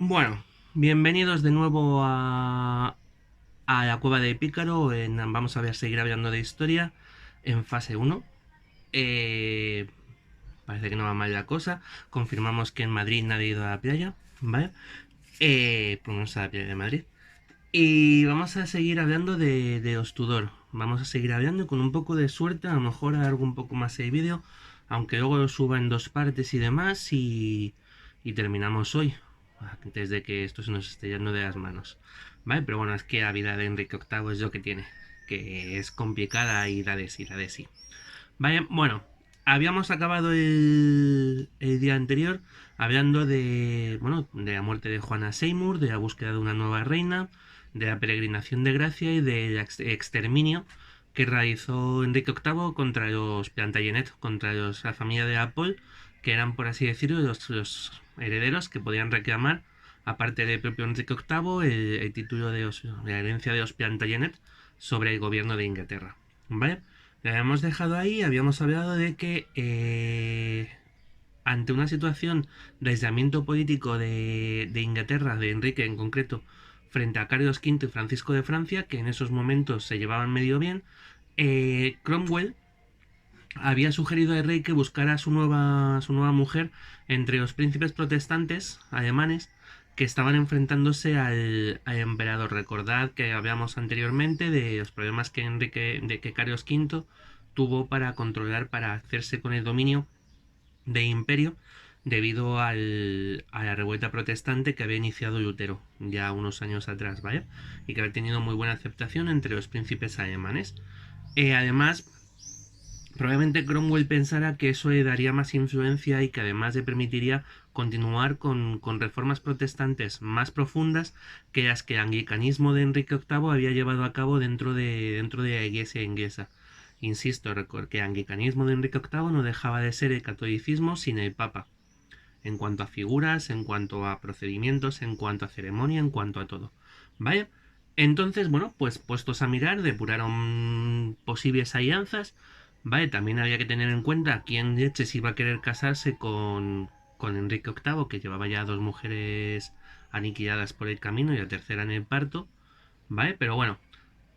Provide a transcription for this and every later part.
Bueno, bienvenidos de nuevo a la cueva de Pícaro. Vamos a ver, seguir hablando de historia en fase uno. Eh, Parece que no va mal la cosa. Confirmamos que en Madrid nadie ha ido a la playa, ¿vale? Por lo menos a la playa de Madrid. Y vamos a seguir hablando de los Tudor. Vamos a seguir hablando y con un poco de suerte. A lo mejor alargo un poco más el vídeo, aunque luego lo suba en dos partes y demás. Y terminamos hoy, antes de que esto se nos esté yendo de las manos. ¿Vale? Pero bueno, es que la vida de Enrique VIII es lo que tiene, que es complicada y da de sí, da de sí. Vale, bueno, habíamos acabado el día anterior hablando bueno, de la muerte de Juana Seymour, de la búsqueda de una nueva reina, de la peregrinación de Gracia y del exterminio que realizó Enrique VIII contra los Plantagenet, contra la familia de Apple, que eran, por así decirlo, los herederos que podían reclamar, aparte del propio Enrique VIII, el título de la herencia de los Plantagenet sobre el gobierno de Inglaterra. ¿Vale? La habíamos dejado ahí, habíamos hablado de que ante una situación de aislamiento político de Inglaterra, de Enrique en concreto, frente a Carlos V y Francisco de Francia, que en esos momentos se llevaban medio bien, Cromwell había sugerido al rey que buscara a su nueva mujer entre los príncipes protestantes alemanes que estaban enfrentándose al emperador. Recordad que hablábamos anteriormente de los problemas que Carlos V tuvo para controlar, para hacerse con el dominio de imperio debido a la revuelta protestante que había iniciado Lutero ya unos años atrás, ¿vale? Y que había tenido muy buena aceptación entre los príncipes alemanes. Además, probablemente Cromwell pensara que eso le daría más influencia y que además le permitiría continuar con reformas protestantes más profundas que las que el anglicanismo de Enrique VIII había llevado a cabo dentro de la iglesia inglesa. Insisto, que el anglicanismo de Enrique VIII no dejaba de ser el catolicismo sin el Papa, en cuanto a figuras, en cuanto a procedimientos, en cuanto a ceremonia, en cuanto a todo. ¿Vale? Entonces, bueno, pues puestos a mirar, depuraron posibles alianzas. ¿Vale? También había que tener en cuenta quién leches iba a querer casarse con Enrique VIII, que llevaba ya dos mujeres aniquiladas por el camino y la tercera en el parto. ¿Vale? Pero bueno,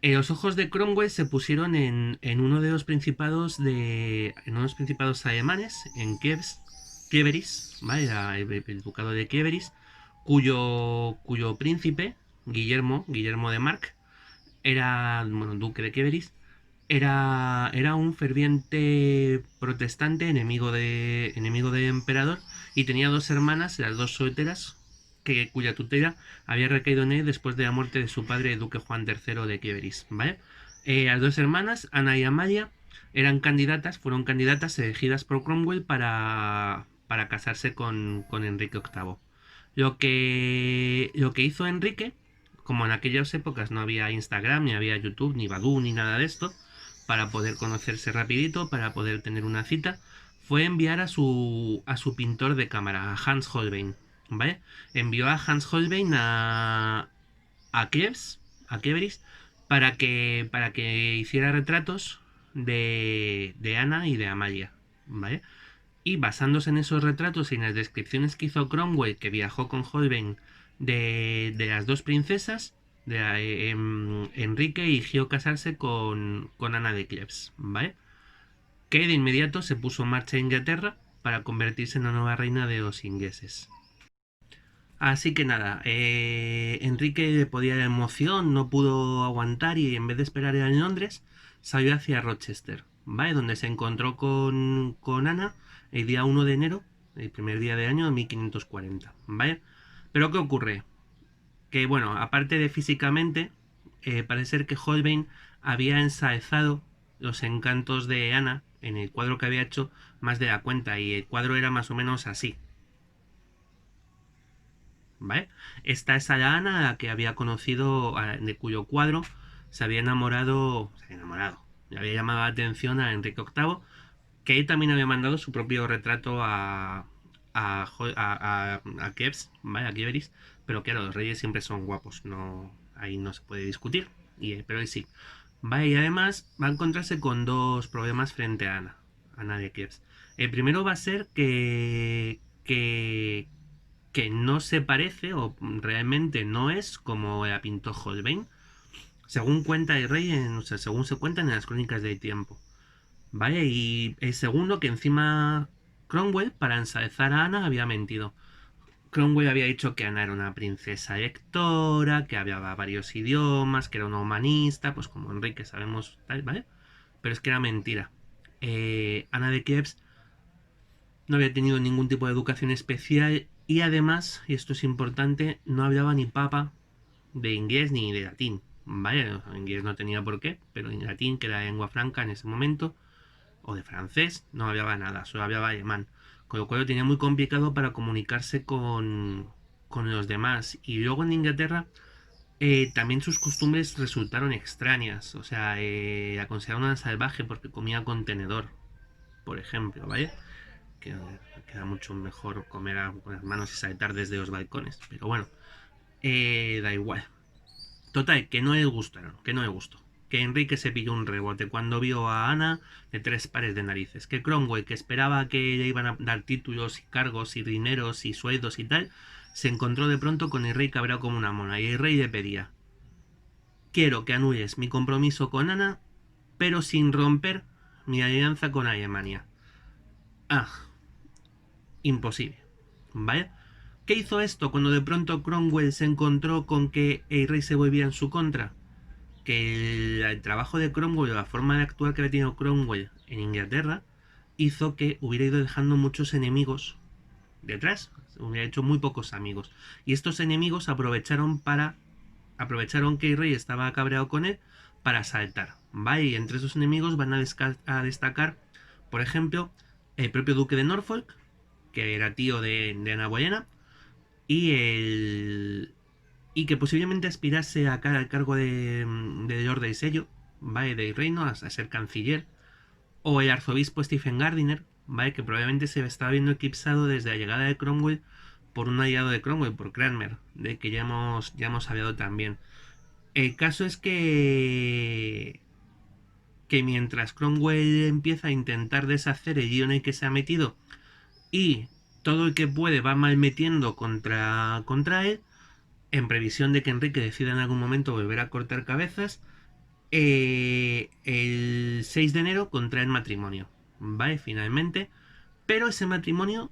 los ojos de Cromwell se pusieron en uno de los principados en unos principados alemanes, en Kieveris, ¿vale? Era el ducado de Kieveris, cuyo príncipe, Guillermo de Mark, era, bueno, duque de Kieveris, era un ferviente protestante, enemigo del emperador, y tenía dos hermanas, las dos solteras, cuya tutela había recaído en él después de la muerte de su padre, el duque Juan III de Kieveris, ¿vale? Las dos hermanas, Ana y Amalia, fueron candidatas elegidas por Cromwell para casarse con Enrique VIII. Lo que hizo Enrique, como en aquellas épocas no había Instagram, ni había YouTube, ni Badoo, ni nada de esto, para poder conocerse rapidito, para poder tener una cita, fue enviar a su pintor de cámara, a Hans Holbein, ¿vale? Envió a Hans Holbein a Kiev, a Kieveris, para que hiciera retratos de Ana y de Amalia, ¿vale? Y basándose en esos retratos y en las descripciones que hizo Cromwell, que viajó con Holbein de las dos princesas, Enrique eligió casarse con Ana de Cleves, ¿vale? Que de inmediato se puso en marcha a Inglaterra para convertirse en la nueva reina de los ingleses. Así que nada, Enrique podía la emoción, no pudo aguantar y en vez de esperar en Londres, salió hacia Rochester, ¿vale? Donde se encontró con Ana el día 1 de enero, el primer día de año de 1540, ¿vale? Pero ¿qué ocurre? Que bueno, aparte de físicamente, parece ser que Holbein había ensalzado los encantos de Ana en el cuadro que había hecho más de la cuenta y el cuadro era más o menos así, ¿vale? Esta es a la Ana a la que había conocido, de cuyo cuadro se había enamorado, le había llamado la atención a Enrique VIII, que él también había mandado su propio retrato a Kiev, ¿vale? A Kieveris, pero claro, los reyes siempre son guapos, no, ahí no se puede discutir, pero él sí. ¿Vale? Y además va a encontrarse con dos problemas frente a Ana de Kiev. El primero va a ser que que no se parece o realmente no es como la pintó Holbein, según cuenta el rey, o sea, según se cuenta en las crónicas del tiempo. ¿Vale? Y el segundo, que encima Cromwell, para ensalzar a Ana, había mentido. Cromwell había dicho que Ana era una princesa lectora, que hablaba varios idiomas, que era una humanista, pues como Enrique sabemos, ¿vale? Pero es que era mentira. Ana de Kiev no había tenido ningún tipo de educación especial y además, y esto es importante, no hablaba ni papa de inglés ni de latín. ¿Vale? O sea, inglés no tenía por qué, pero en latín, que era lengua franca en ese momento, o de francés, no hablaba nada, solo hablaba alemán. Con lo cual lo tenía muy complicado para comunicarse con los demás. Y luego en Inglaterra también sus costumbres resultaron extrañas. O sea, la consideraron una salvaje porque comía con tenedor, por ejemplo, ¿vale? Que queda mucho mejor comer con las manos y saltar desde los balcones. Pero bueno, da igual. Total, que no le gustaron, que no le gustó. Que Enrique se pilló un rebote cuando vio a Ana de 3 pares de narices. Que Cromwell, que esperaba que le iban a dar títulos y cargos y dineros y sueldos y tal, se encontró de pronto con el rey cabreado como una mona. Y el rey le pedía: quiero que anules mi compromiso con Ana, pero sin romper mi alianza con Alemania. Ah, imposible. ¿Vale? ¿Qué hizo esto cuando de pronto Cromwell se encontró con que el rey se volvía en su contra? Que el trabajo de Cromwell, la forma de actuar que había tenido Cromwell en Inglaterra, hizo que hubiera ido dejando muchos enemigos detrás, hubiera hecho muy pocos amigos. Y estos enemigos aprovecharon que el rey estaba cabreado con él para saltar. ¿Vale? Y entre esos enemigos van a destacar, por ejemplo, el propio duque de Norfolk, que era tío de Ana Bolena, y el y que posiblemente aspirase al cargo de Lord del Sello, ¿vale? Del reino, a ser canciller, o el arzobispo Stephen Gardiner, ¿vale? Que probablemente se estaba viendo eclipsado desde la llegada de Cromwell por un aliado de Cromwell, por Cranmer, de que ya hemos hablado también. El caso es que mientras Cromwell empieza a intentar deshacer el guion en el que se ha metido y todo el que puede va mal metiendo contra él, en previsión de que Enrique decida en algún momento volver a cortar cabezas, el 6 de enero contraen matrimonio, ¿vale? Finalmente, pero ese matrimonio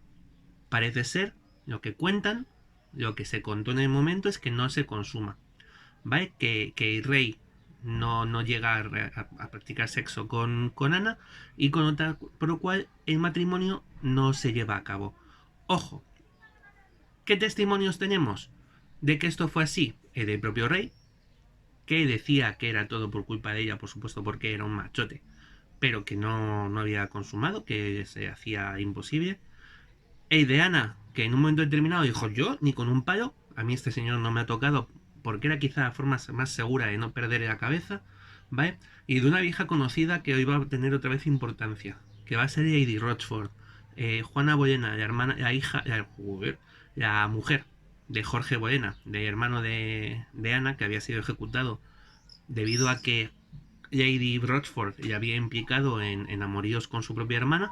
parece ser, lo que cuentan, lo que se contó en el momento es que no se consuma, ¿vale? Que el rey no llega a practicar sexo con Ana y con otra, por lo cual el matrimonio no se lleva a cabo. Ojo, ¿qué testimonios tenemos de que esto fue así? El del propio rey, que decía que era todo por culpa de ella, por supuesto, porque era un machote, pero que no había consumado, que se hacía imposible. El de Ana, que en un momento determinado dijo: yo, ni con un palo, a mí este señor no me ha tocado, porque era quizá la forma más segura de no perder la cabeza, ¿vale? Y de una vieja conocida que hoy va a tener otra vez importancia, que va a ser Lady Rochford, Juana Bolena, la hermana, la hija, la mujer de Jorge Bolena, de hermano de Ana, que había sido ejecutado debido a que Lady Rochford le había implicado en amoríos con su propia hermana.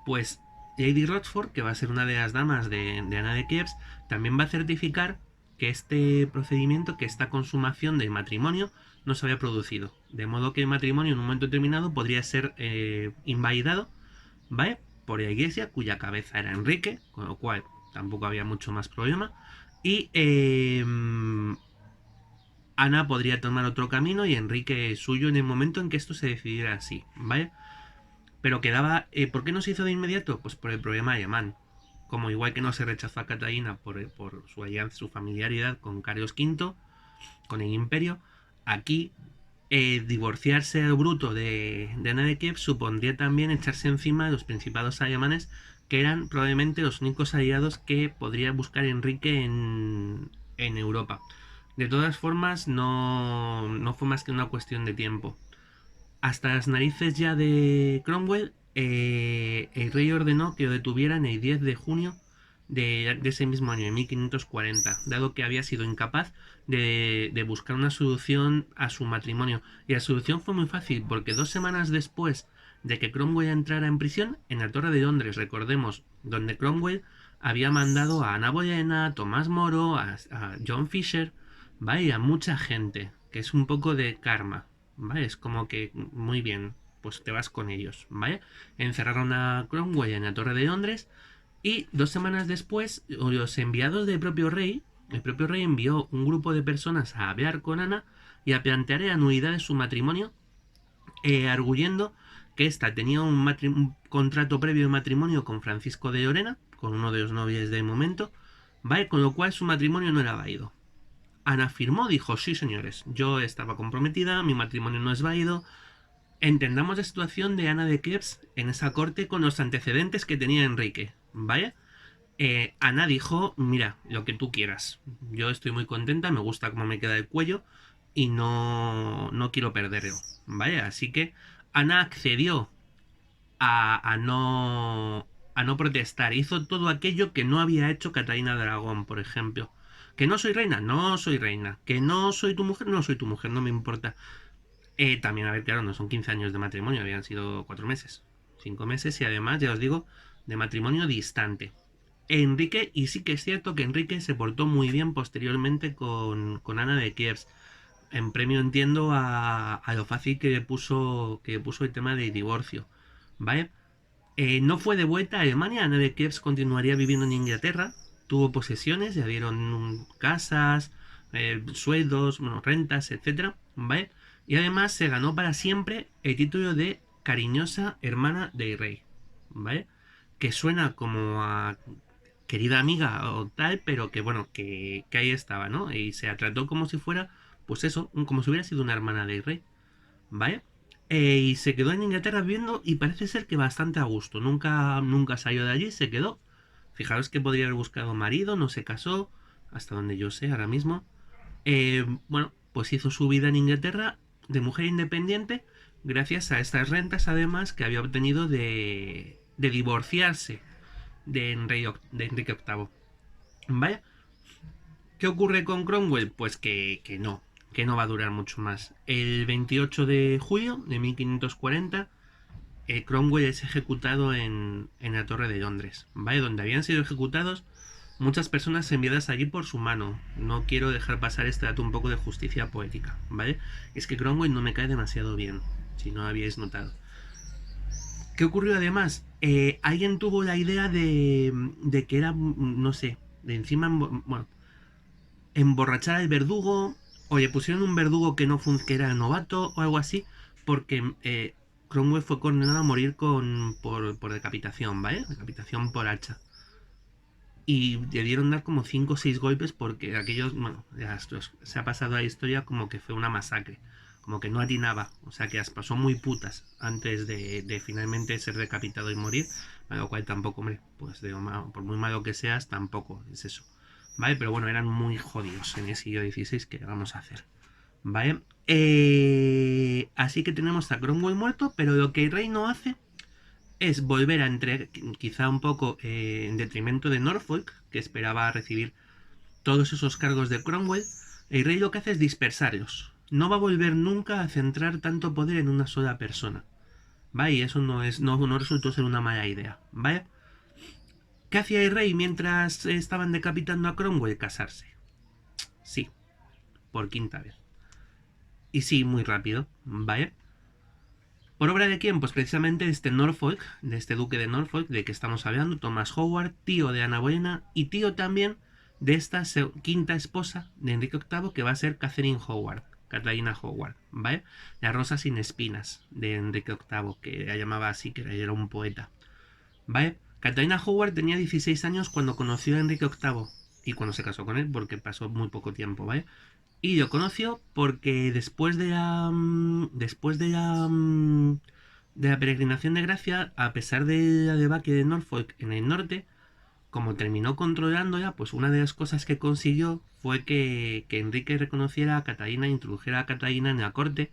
Pues Lady Rochford, que va a ser una de las damas de Ana de Kiev, también va a certificar que este procedimiento, que esta consumación del matrimonio no se había producido. De modo que el matrimonio en un momento determinado podría ser invalidado, ¿vale? Por la iglesia, cuya cabeza era Enrique, con lo cual tampoco había mucho más problema. Y Ana podría tomar otro camino y Enrique suyo en el momento en que esto se decidiera así, ¿vale? Pero quedaba... ¿por qué no se hizo de inmediato? Pues por el problema alemán. Como igual que no se rechazó a Catalina por su alianza, su familiaridad con Carlos V, con el imperio, aquí divorciarse al bruto de Ana de Kiev supondría también echarse encima de los principados alemanes, que eran probablemente los únicos aliados que podría buscar Enrique en Europa. De todas formas, no fue más que una cuestión de tiempo. Hasta las narices ya de Cromwell, el rey ordenó que lo detuvieran el 10 de junio de ese mismo año, de 1540, dado que había sido incapaz de buscar una solución a su matrimonio. Y la solución fue muy fácil, porque 2 semanas después de que Cromwell entrara en prisión, en la Torre de Londres, recordemos, donde Cromwell había mandado a Ana Bolena, a Tomás Moro, a John Fisher, ¿vale? A mucha gente, que es un poco de karma, ¿vale? Es como que, muy bien, pues te vas con ellos, ¿vale? Encerraron a Cromwell en la Torre de Londres y 2 semanas después, los enviados del propio rey, el propio rey envió un grupo de personas a hablar con Ana y a plantear la nulidad de su matrimonio, arguyendo que ésta tenía un contrato previo de matrimonio con Francisco de Lorena, con uno de los nobles del momento, ¿vale? Con lo cual su matrimonio no era válido. Ana afirmó, dijo, sí señores, yo estaba comprometida, mi matrimonio no es válido. Entendamos la situación de Ana de Cleves en esa corte con los antecedentes que tenía Enrique, ¿vale? Ana dijo, mira, lo que tú quieras. Yo estoy muy contenta, me gusta cómo me queda el cuello y no quiero perderlo, ¿vale? Así que Ana accedió a no protestar. Hizo todo aquello que no había hecho Catalina de Aragón, por ejemplo. Que no soy reina, no soy reina. Que no soy tu mujer, no soy tu mujer, no me importa. También, a ver, claro, no son 15 años de matrimonio, habían sido 4 meses, 5 meses y además, ya os digo, de matrimonio distante. Enrique, y sí que es cierto que Enrique se portó muy bien posteriormente con Ana de Kiev. En premio entiendo a lo fácil que puso el tema de divorcio, ¿vale? No fue de vuelta a Alemania, Ana de Kiev continuaría viviendo en Inglaterra, tuvo posesiones, le dieron casas, sueldos, bueno, rentas, etcétera, ¿vale? Y además se ganó para siempre el título de cariñosa hermana del rey, ¿vale? Que suena como a querida amiga o tal, pero que bueno, que ahí estaba, ¿no? Y se la trató como si fuera, pues eso, como si hubiera sido una hermana del rey, ¿vale? Y se quedó en Inglaterra viviendo y parece ser que bastante a gusto. Nunca salió de allí, se quedó. Fijaros que podría haber buscado marido, no se casó, hasta donde yo sé ahora mismo. Bueno, pues hizo su vida en Inglaterra de mujer independiente gracias a estas rentas además que había obtenido de divorciarse de Enrique VIII. ¿Vale? ¿Qué ocurre con Cromwell? Pues que no va a durar mucho más. El 28 de julio de 1540, Cromwell es ejecutado en la Torre de Londres, ¿vale? Donde habían sido ejecutados muchas personas enviadas allí por su mano. No quiero dejar pasar este dato un poco de justicia poética, ¿vale? Es que Cromwell no me cae demasiado bien, si no habíais notado. ¿Qué ocurrió además? Alguien tuvo la idea de que era, no sé, de encima, bueno, emborrachar al verdugo, o le pusieron un verdugo que era novato o algo así, porque Cromwell fue condenado a morir por decapitación, ¿vale? Decapitación por hacha. Y le dieron dar como 5 o 6 golpes porque aquellos, bueno, ya se ha pasado a la historia como que fue una masacre. Como que no atinaba, o sea que las pasó muy putas antes de finalmente ser decapitado y morir, a lo cual tampoco, hombre, pues digo, por muy malo que seas, tampoco es eso. ¿Vale? Pero bueno, eran muy jodidos en el siglo XVI, que vamos a hacer. ¿Vale? Así que tenemos a Cromwell muerto, pero lo que el rey no hace es volver a entregar, quizá un poco en detrimento de Norfolk, que esperaba recibir todos esos cargos de Cromwell. El rey lo que hace es dispersarlos. No va a volver nunca a centrar tanto poder en una sola persona. ¿Vale? Y eso no resultó ser una mala idea. ¿Vale? ¿Qué hacía el rey mientras estaban decapitando a Cromwell? Casarse. Sí, por quinta vez. Y sí, muy rápido, ¿vale? ¿Por obra de quién? Pues precisamente de este Norfolk, de este duque de Norfolk, de que estamos hablando, Thomas Howard, tío de Ana Bolena y tío también de esta quinta esposa de Enrique VIII, que va a ser Catherine Howard, Catalina Howard, ¿vale? La rosa sin espinas de Enrique VIII, que la llamaba así, que era un poeta, ¿vale? Catalina Howard tenía 16 años cuando conoció a Enrique VIII y cuando se casó con él, porque pasó muy poco tiempo, ¿vale? Y lo conoció porque después de la peregrinación de Gracia, a pesar de la debacle de Norfolk en el norte, como terminó controlándola, pues una de las cosas que consiguió fue que Enrique reconociera a Catalina e introdujera a Catalina en la corte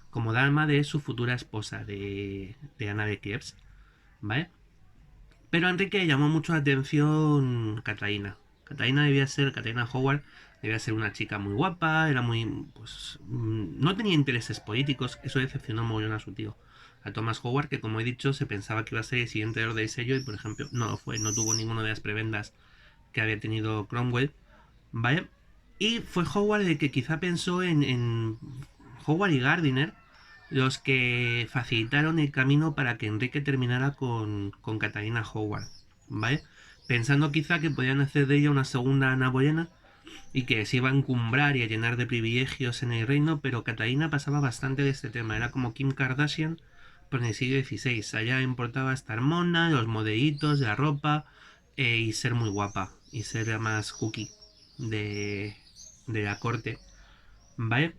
como dama de su futura esposa, de Ana de Kiev, ¿vale? Pero a Enrique le llamó mucho la atención Catalina. Catalina Howard debía ser una chica muy guapa, era muy, pues, no tenía intereses políticos, eso decepcionó muy bien a su tío, a Thomas Howard, que como he dicho, se pensaba que iba a ser el siguiente Lord del Sello y, por ejemplo, no lo fue, no tuvo ninguna de las prebendas que había tenido Cromwell, ¿vale? Y fue Howard el que quizá pensó en Howard y Gardiner, los que facilitaron el camino para que Enrique terminara con Catalina Howard, ¿vale? Pensando quizá que podían hacer de ella una segunda Ana Bolena y que se iba a encumbrar y a llenar de privilegios en el reino, pero Catalina pasaba bastante de este tema, era como Kim Kardashian, pero en el siglo XVI. Allá importaba estar mona, los modelitos, la ropa, y ser muy guapa, y ser la más cookie de, de la corte, ¿vale?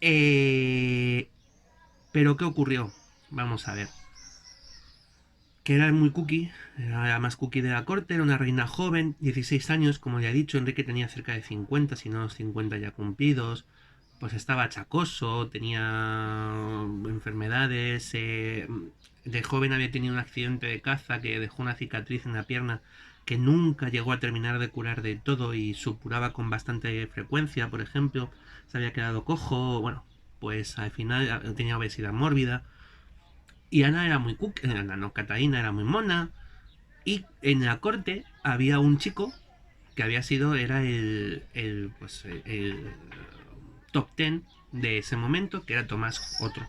Eh, pero ¿qué ocurrió? Vamos a ver. Que era muy cookie, era la más cookie de la corte, era una reina joven, 16 años, como ya he dicho, Enrique tenía cerca de 50, si no los 50 ya cumplidos, pues estaba achacoso, tenía enfermedades, de joven había tenido un accidente de caza que dejó una cicatriz en la pierna que nunca llegó a terminar de curar de todo y supuraba con bastante frecuencia, por ejemplo, se había quedado cojo, bueno, pues al final tenía obesidad mórbida. Y Ana era muy cook, Ana no, Catalina era muy mona. Y en la corte había un chico que había sido, era el top ten de ese momento, que era Tomás, otro.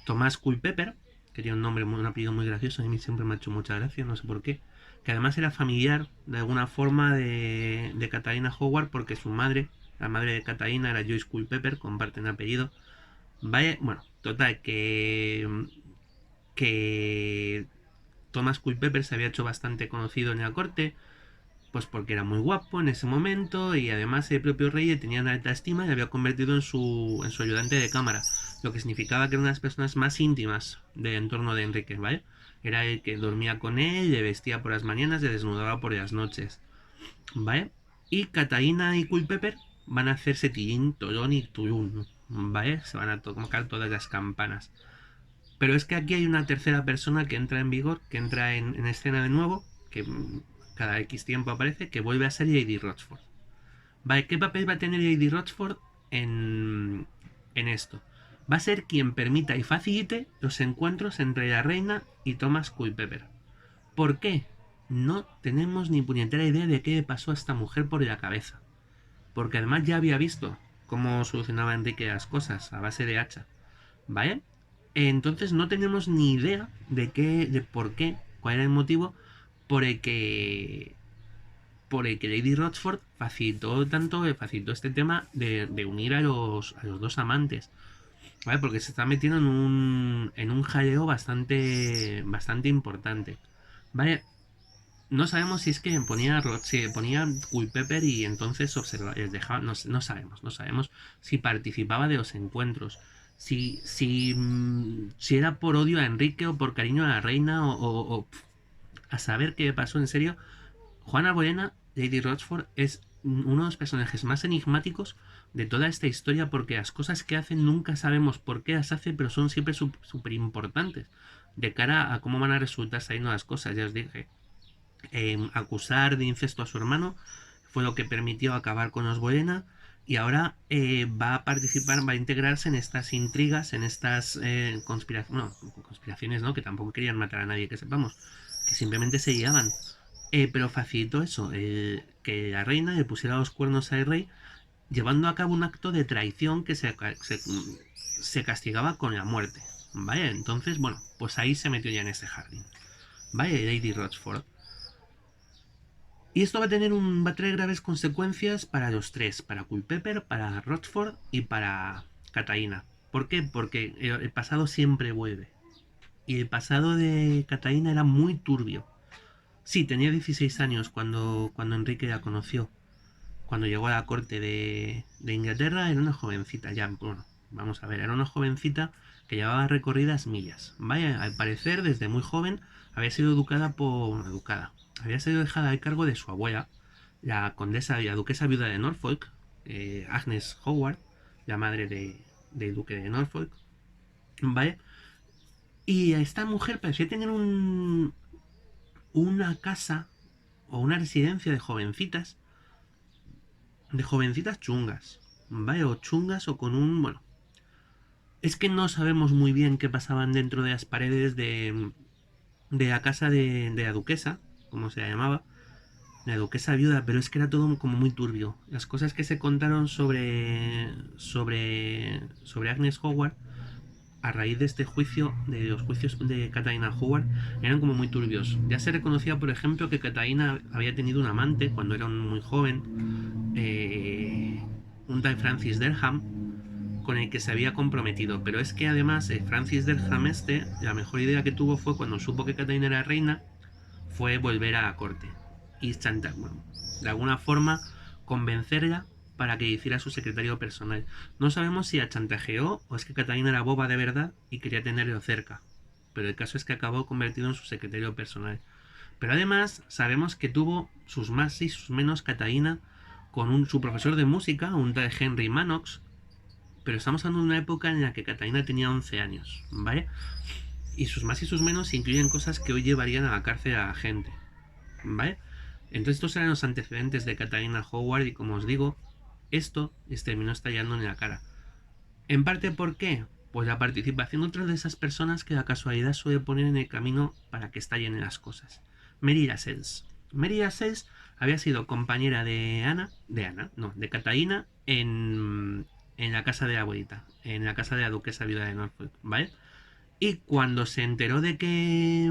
Tomás Culpeper, que tiene un nombre, un apellido muy gracioso, a mí siempre me ha hecho mucha gracia, no sé por qué. Que además era familiar de alguna forma de Catalina Howard, porque su madre, la madre de Catalina, era Joyce Culpeper, comparten apellido. Vaya, bueno, total, que Thomas Culpeper se había hecho bastante conocido en la corte, pues porque era muy guapo en ese momento y además el propio rey le tenía una alta estima y le había convertido en su ayudante de cámara, lo que significaba que era una de las personas más íntimas del entorno de Enrique, ¿vale? Era el que dormía con él, le vestía por las mañanas, le desnudaba por las noches, ¿vale? Y Catalina y Culpeper van a hacerse tillín, tolón y tulún, ¿vale? Se van a tocar todas las campanas. Pero es que aquí hay una tercera persona que entra en vigor, que entra en escena de nuevo, que cada X tiempo aparece, que vuelve a ser Lady Rochford. Vale, ¿qué papel va a tener Lady Rochford en esto? Va a ser quien permita y facilite los encuentros entre la reina y Thomas Culpeper. ¿Por qué? No tenemos ni puñetera idea de qué le pasó a esta mujer por la cabeza. Porque además ya había visto cómo solucionaba Enrique las cosas a base de hacha. ¿Vale? Entonces no tenemos ni idea de por qué, cuál era el motivo por el que Lady Rochford facilitó este tema de unir a los dos amantes, ¿vale? Porque se está metiendo en un jaleo bastante importante, ¿vale? No sabemos si es que si ponía Culpeper y entonces les dejaba, no sabemos, no sabemos si participaba de los encuentros, si era por odio a Enrique o por cariño a la reina a saber qué pasó en serio. Juana Bolena, Lady Rochford, es uno de los personajes más enigmáticos de toda esta historia porque las cosas que hacen nunca sabemos por qué las hace, pero son siempre súper importantes de cara a cómo van a resultar saliendo las cosas, ya os dije. Acusar de incesto a su hermano fue lo que permitió acabar con los Bolena y ahora va a participar, va a integrarse en estas intrigas, en estas conspiraciones, ¿no? Que tampoco querían matar a nadie, que sepamos, que simplemente se guiaban. Pero facilitó eso, que la reina le pusiera los cuernos al rey, llevando a cabo un acto de traición que se castigaba con la muerte. ¿Vale? Entonces, bueno, pues ahí se metió ya en ese jardín. ¿Vale? Lady Rochford. Y esto va a traer graves consecuencias para los tres, para Culpeper, para Rochford y para Catalina. ¿Por qué? Porque el pasado siempre vuelve. Y el pasado de Catalina era muy turbio. Sí, tenía 16 años cuando Enrique la conoció. Cuando llegó a la corte de Inglaterra era una jovencita, ya, bueno, vamos a ver, era una jovencita que llevaba recorridas millas. Vaya, al parecer, desde muy joven, había sido educada. Había sido dejada al cargo de su abuela, la condesa y la duquesa viuda de Norfolk, Agnes Howard, la madre del duque de Norfolk. Vaya, y esta mujer parecía tener una casa o una residencia de jovencitas chungas, ¿vale? O chungas o con un, bueno, Es que no sabemos muy bien qué pasaban dentro de las paredes de la casa de la duquesa, como se la llamaba, la duquesa viuda, pero es que era todo como muy turbio. Las cosas que se contaron sobre Agnes Howard a raíz de este juicio, de los juicios de Catalina Howard, eran como muy turbios. Ya se reconocía, por ejemplo, que Catalina había tenido un amante cuando era muy joven, un tal Francis Derham, con el que se había comprometido. Pero es que además Francis Derham la mejor idea que tuvo fue cuando supo que Catalina era reina, fue volver a la corte y chantar, bueno, de alguna forma convencerla para que hiciera su secretario personal. No sabemos si la chantajeó o es que Catalina era boba de verdad y quería tenerlo cerca, pero el caso es que acabó convertido en su secretario personal. Pero además sabemos que tuvo sus más y sus menos Catalina con su profesor de música, un tal Henry Manox, pero estamos hablando de una época en la que Catalina tenía 11 años, ¿vale? Y sus más y sus menos incluyen cosas que hoy llevarían a la cárcel a la gente, ¿vale? Entonces estos eran los antecedentes de Catalina Howard y como os digo, esto les terminó estallando en la cara. ¿En parte por qué? Pues la participación de otras de esas personas que la casualidad suele poner en el camino para que estallen en las cosas. Mary Lascelles. Mary Lascelles había sido compañera de Catalina en la casa de la abuelita, en la casa de la duquesa viuda de Norfolk, ¿vale? Y cuando se enteró de que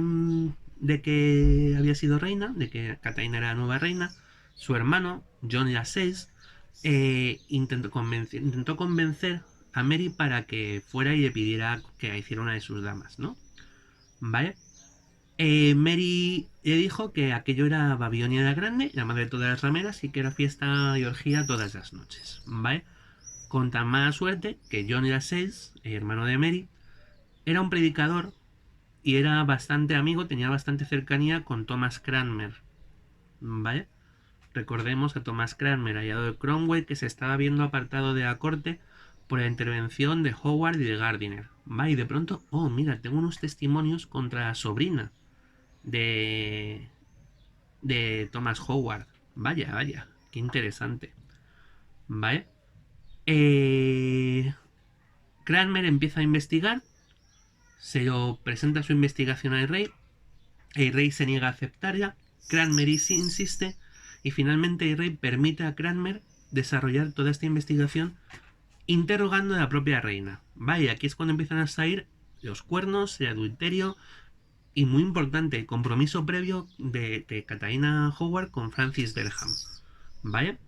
había sido reina, de que Catalina era la nueva reina, su hermano, John Lascelles, intentó convencer a Mary para que fuera y le pidiera que hiciera una de sus damas, ¿no? ¿Vale? Mary le dijo que aquello era Babilonia la Grande, la madre de todas las rameras, y que era fiesta y orgía todas las noches, ¿vale? Con tan mala suerte que John Lascelles, el hermano de Mary, era un predicador y era bastante amigo, tenía bastante cercanía con Thomas Cranmer, ¿vale? Recordemos a Thomas Cranmer, aliado de Cromwell, que se estaba viendo apartado de la corte por la intervención de Howard y de Gardiner, ¿vale? Y de pronto, oh, mira, tengo unos testimonios contra la sobrina de, de Thomas Howard. Vaya, vaya, qué interesante, ¿vale? Eh, Cranmer empieza a investigar, se lo presenta su investigación al rey. El rey se niega a aceptarla, Cranmer insiste y finalmente el rey permite a Cranmer desarrollar toda esta investigación interrogando a la propia reina. Vaya, aquí es cuando empiezan a salir los cuernos, el adulterio y muy importante, el compromiso previo de Catalina Howard con Francis Derham. ¿Vale?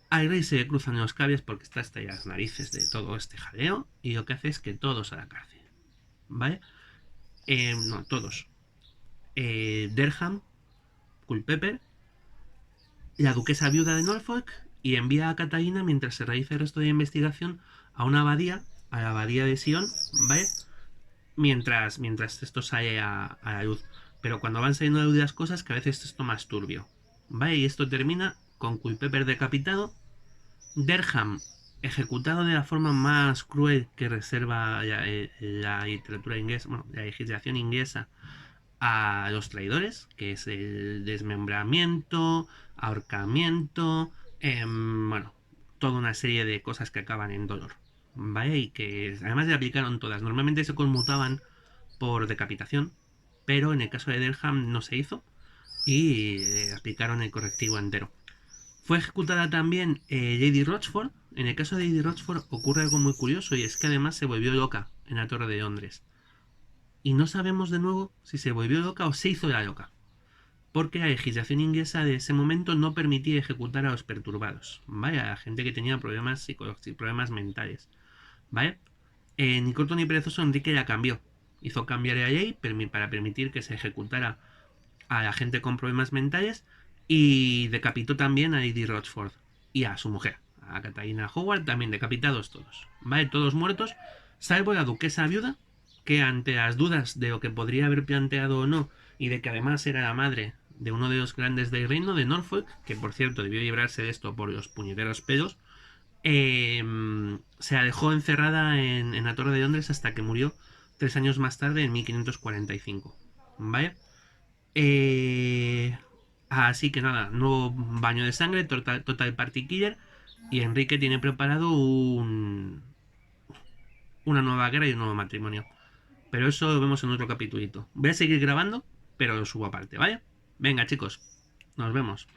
Al rey se le cruzan los cables porque está hasta las narices de todo este jaleo y lo que hace es que todos a la cárcel. ¿Vale? No, todos. Derham, Culpeper, la duquesa viuda de Norfolk y envía a Catalina mientras se realiza el resto de la investigación a una abadía, a la abadía de Sion, ¿vale? Mientras esto sale a la luz. Pero cuando van saliendo a la luz las cosas, que a veces esto más turbio, ¿vale? Y esto termina con Culpeper decapitado, Derham ejecutado de la forma más cruel que reserva la literatura inglesa, bueno, la legislación inglesa a los traidores, que es el desmembramiento, ahorcamiento, bueno, toda una serie de cosas que acaban en dolor, ¿vale? Y que además se aplicaron todas. Normalmente se conmutaban por decapitación, pero en el caso de Derham no se hizo y aplicaron el correctivo entero. Fue ejecutada también Lady Rochford. En el caso de Lady Rochford ocurre algo muy curioso y es que además se volvió loca en la Torre de Londres. Y no sabemos de nuevo si se volvió loca o se hizo la loca, porque la legislación inglesa de ese momento no permitía ejecutar a los perturbados, ¿vale? A la gente que tenía problemas psicológicos y problemas mentales, ¿vale? Ni corto ni perezoso, Enrique la cambió. Hizo cambiar la ley para permitir que se ejecutara a la gente con problemas mentales y decapitó también a Lady Rochford y a su mujer, a Catalina Howard, también decapitados todos, ¿vale? Todos muertos, salvo la duquesa viuda, que ante las dudas de lo que podría haber planteado o no, y de que además era la madre de uno de los grandes del reino, de Norfolk, que por cierto debió librarse de esto por los puñeteros pelos, se la dejó encerrada en la Torre de Londres hasta que murió 3 años más tarde, en 1545. ¿Vale? Así que nada, nuevo baño de sangre, total party killer. Y Enrique tiene preparado una nueva guerra y un nuevo matrimonio. Pero eso lo vemos en otro capitulito. Voy a seguir grabando, pero lo subo aparte, ¿vale? Venga, chicos, nos vemos.